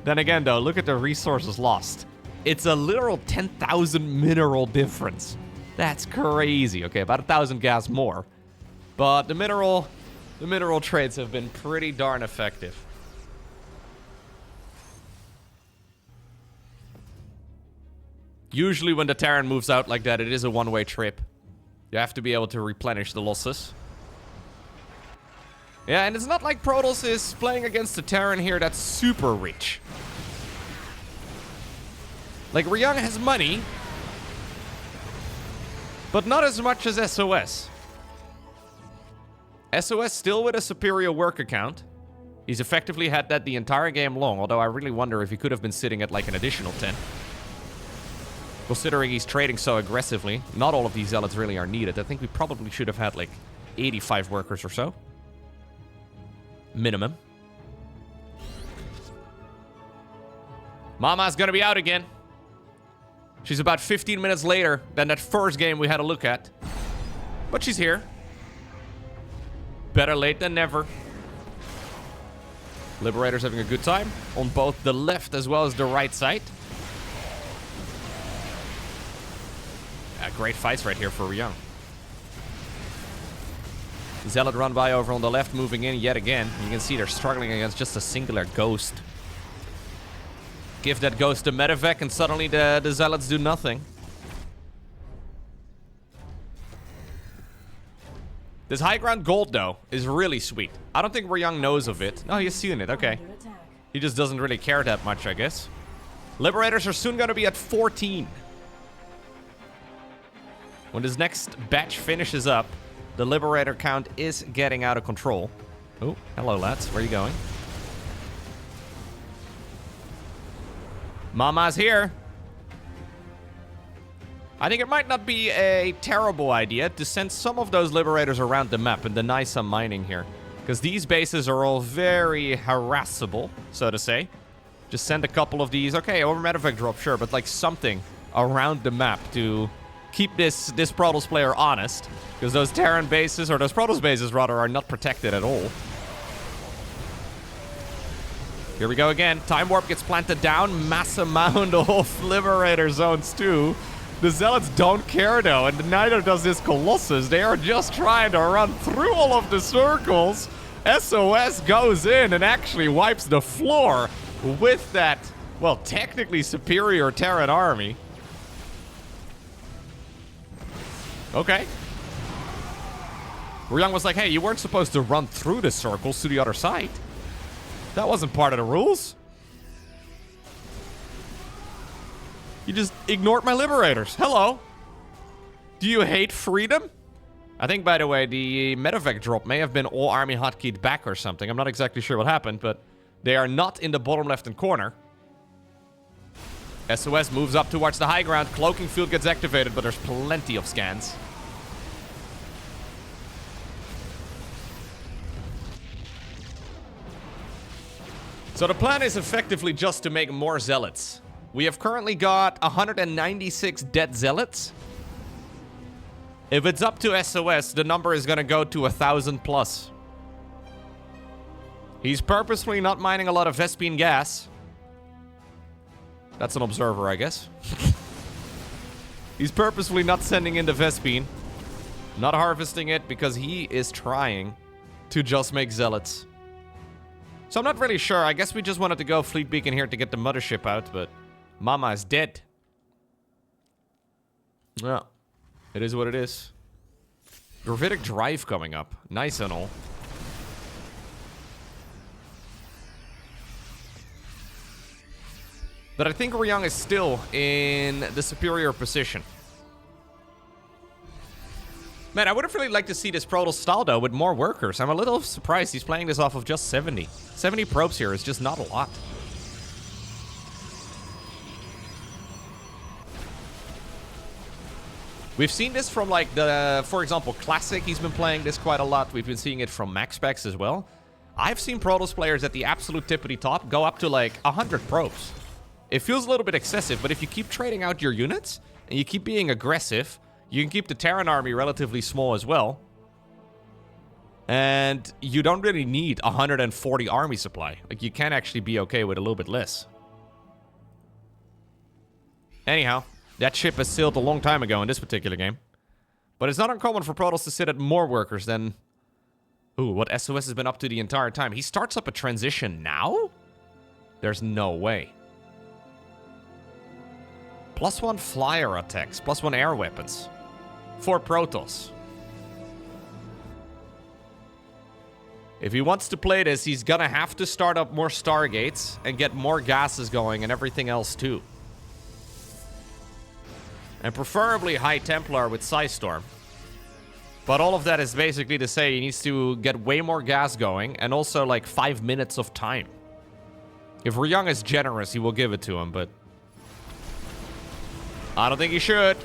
Then again, though, look at the resources lost. It's a literal 10,000 mineral difference. That's crazy. Okay, about 1,000 gas more. But the mineral trades have been pretty darn effective. Usually when the Terran moves out like that, it is a one-way trip. You have to be able to replenish the losses. Yeah, and it's not like Protoss is playing against a Terran here that's super rich. Like, Reynor has money, but not as much as SOS. SOS still with a superior work account. He's effectively had that the entire game long, although I really wonder if he could have been sitting at like an additional 10. Considering he's trading so aggressively, not all of these zealots really are needed. I think we probably should have had like 85 workers or so. Minimum. Mama's gonna be out again. She's about 15 minutes later than that first game we had a look at. But she's here. Better late than never. Liberators having a good time on both the left as well as the right side. Great fights right here for Reynor. Zealot run by over on the left, moving in yet again. You can see they're struggling against just a singular ghost. Give that ghost a medevac and suddenly the zealots do nothing. This high ground gold, though, is really sweet. I don't think Reynor knows of it. Oh, he's seen it. Okay. He just doesn't really care that much, I guess. Liberators are soon going to be at 14. When this next batch finishes up, the Liberator count is getting out of control. Oh, hello, lads. Where are you going? Mama's here. I think it might not be a terrible idea to send some of those Liberators around the map and deny some mining here. Because these bases are all very harassable, so to say. Just send a couple of these. Okay, over medevac drop, sure, but like something around the map to keep this Protoss player honest. Because those Terran bases, or those Protoss bases rather, are not protected at all. Here we go again. Time Warp gets planted down. Mass amount of Liberator zones too. The Zealots don't care though, and neither does this Colossus. They are just trying to run through all of the circles. SOS goes in and actually wipes the floor with that, well, technically superior Terran army. Okay. Reynor was like, hey, you weren't supposed to run through the circles to the other side. That wasn't part of the rules. You just ignored my Liberators. Hello. Do you hate freedom? I think, by the way, the medevac drop may have been all army hotkeyed back or something. I'm not exactly sure what happened, but they are not in the bottom left-hand corner. SOS moves up towards the high ground. Cloaking field gets activated, but there's plenty of scans. So the plan is effectively just to make more zealots. We have currently got 196 dead zealots. If it's up to SOS, the number is going to go to 1,000 plus. He's purposefully not mining a lot of Vespene gas. That's an observer, I guess. He's purposefully not sending in the Vespene. Not harvesting it because he is trying to just make zealots. So I'm not really sure. I guess we just wanted to go Fleet Beacon here to get the Mothership out, but Mama is dead. Well, it is what it is. Gravitic Drive coming up. Nice and all. But I think Reynor is still in the superior position. Man, I would have really liked to see this Protoss style, though, with more workers. I'm a little surprised he's playing this off of just 70. 70 probes here is just not a lot. We've seen this from, like, the, for example, Classic. He's been playing this quite a lot. We've been seeing it from Max Specs as well. I've seen Protoss players at the absolute tippity top go up to, like, 100 probes. It feels a little bit excessive, but if you keep trading out your units and you keep being aggressive, you can keep the Terran army relatively small as well. And you don't really need 140 army supply. Like, you can actually be okay with a little bit less. Anyhow, that ship has sailed a long time ago in this particular game. But it's not uncommon for Protoss to sit at more workers than... Ooh, what SOS has been up to the entire time. He starts up a transition now? There's no way. +1 flyer attacks, +1 air weapons. For Protoss. If he wants to play this, he's gonna have to start up more Stargates and get more gases going and everything else too. And preferably high Templar with Storm. But all of that is basically to say he needs to get way more gas going and also like 5 minutes of time. If Reynor is generous, he will give it to him, but I don't think he should.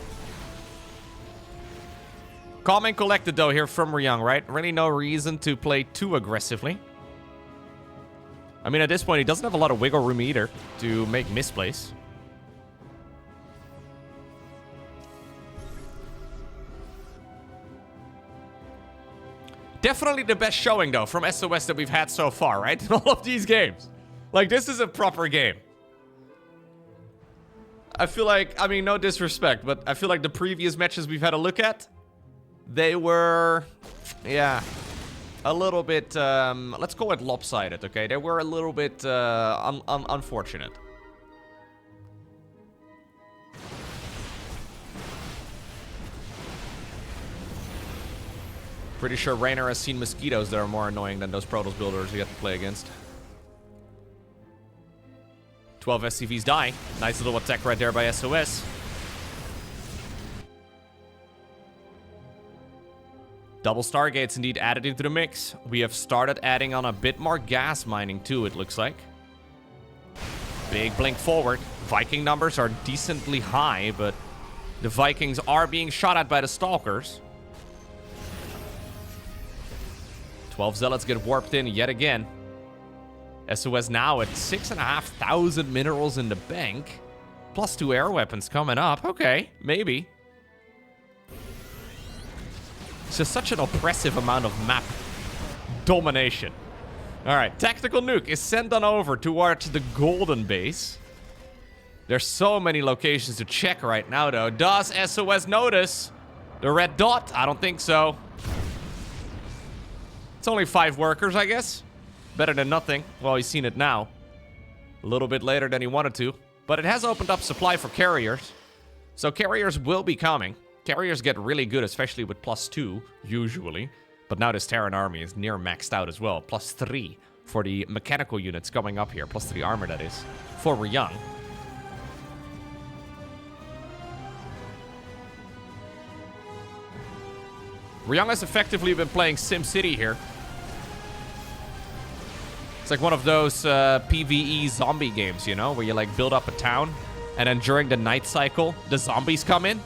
Calm and collected, though, here from Reynor, right? Really no reason to play too aggressively. I mean, at this point, he doesn't have a lot of wiggle room either to make misplays. Definitely the best showing, though, from SOS that we've had so far, right? In all of these games. Like, this is a proper game. I feel like, I mean, no disrespect, but I feel like the previous matches we've had a look at, they were, yeah, a little bit, let's call it lopsided, okay? They were a little bit unfortunate. Pretty sure Reynor has seen mosquitoes that are more annoying than those Protoss builders you have to play against. 12 SCVs die. Nice little attack right there by SOS. Double Stargates indeed added into the mix. We have started adding on a bit more gas mining too, it looks like. Big blink forward. Viking numbers are decently high, but the Vikings are being shot at by the Stalkers. 12 Zealots get warped in yet again. SOS now at 6,500 minerals in the bank. +2 air weapons coming up. Okay, maybe. It's just such an oppressive amount of map domination. Alright, Tactical Nuke is sent on over towards the Golden Base. There's so many locations to check right now, though. Does SOS notice the red dot? I don't think so. It's only 5 workers, I guess. Better than nothing. Well, he's seen it now. A little bit later than he wanted to. But it has opened up supply for carriers. So carriers will be coming. Carriers get really good, especially with +2, usually. But now this Terran army is near maxed out as well. +3 for the mechanical units coming up here. +3 armor, that is. For Reynor. Reynor has effectively been playing SimCity here. It's like one of those PvE zombie games, you know, where you like build up a town and then during the night cycle, the zombies come in.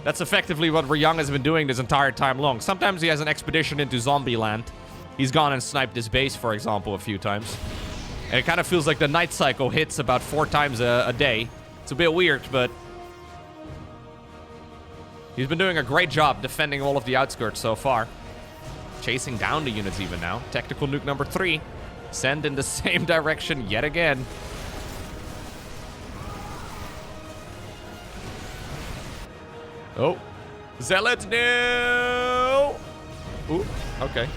That's effectively what Reynor has been doing this entire time long. Sometimes he has an expedition into zombie land. He's gone and sniped his base, for example, a few times. And it kind of feels like the night cycle hits about 4 times a day. It's a bit weird, but he's been doing a great job defending all of the outskirts so far. Chasing down the units even now. Tactical Nuke number 3. Send in the same direction yet again. Oh. Zealot, no! Ooh, okay.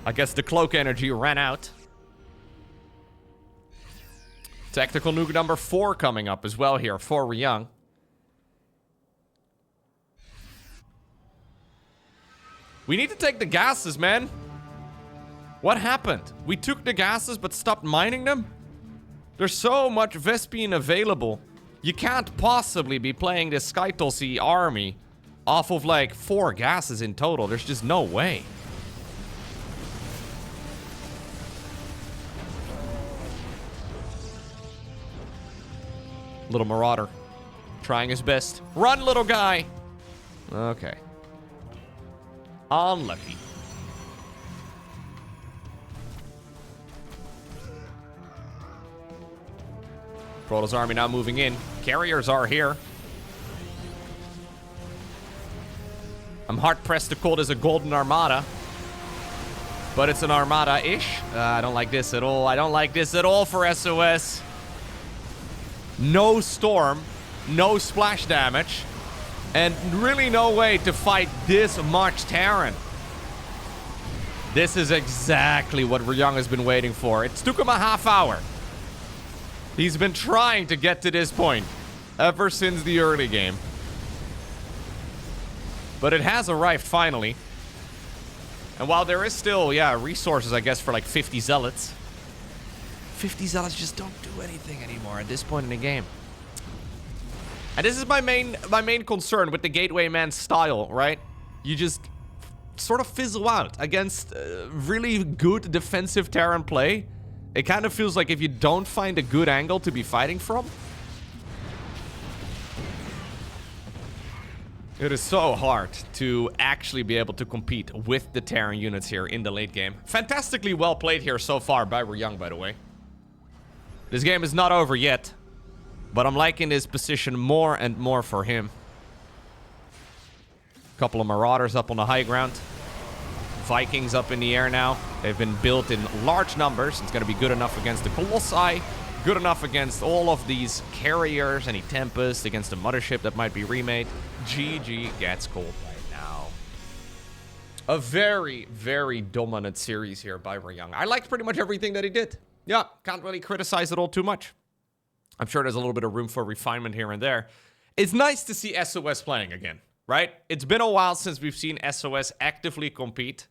I guess the cloak energy ran out. Tactical nuke number 4 coming up as well here for Reynor. We need to take the gases, man. What happened? We took the gases but stopped mining them? There's so much Vespene available. You can't possibly be playing this Skytossi army off of like 4 gases in total. There's just no way. Little Marauder. Trying his best. Run, little guy! Okay. Unlucky. Protoss army now moving in. Carriers are here. I'm hard-pressed to call this a golden armada. But it's an armada-ish. I don't like this at all. I don't like this at all for SOS. No storm. No splash damage. And really no way to fight this much Terran. This is exactly what Reynor has been waiting for. It took him a half hour. He's been trying to get to this point ever since the early game. But it has arrived finally. And while there is still, yeah, resources, I guess, for like 50 zealots. 50 zealots just don't do anything anymore at this point in the game. And this is my main concern with the Gateway Man style, right? You just sort of fizzle out against really good defensive Terran play. It kind of feels like if you don't find a good angle to be fighting from, it is so hard to actually be able to compete with the Terran units here in the late game. Fantastically well played here so far by Reynor, by the way. This game is not over yet, but I'm liking this position more and more for him. Couple of Marauders up on the high ground. Vikings up in the air now. They've been built in large numbers. It's going to be good enough against the Colossi. Good enough against all of these carriers. Any Tempest against the Mothership that might be remade. GG gets cold right now. A very, very dominant series here by Reynor. I liked pretty much everything that he did. Yeah, can't really criticize it all too much. I'm sure there's a little bit of room for refinement here and there. It's nice to see SOS playing again, right? It's been a while since we've seen SOS actively compete.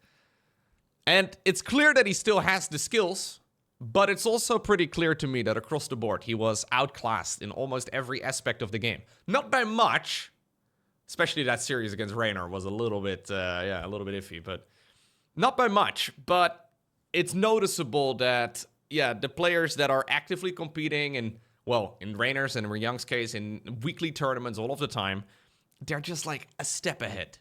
And it's clear that he still has the skills, but it's also pretty clear to me that across the board, he was outclassed in almost every aspect of the game. Not by much, especially that series against Reynor was a little bit, a little bit iffy, but not by much. But it's noticeable that, yeah, the players that are actively competing and, well, in Reynor's and Reynor's case, in weekly tournaments all of the time, they're just like a step ahead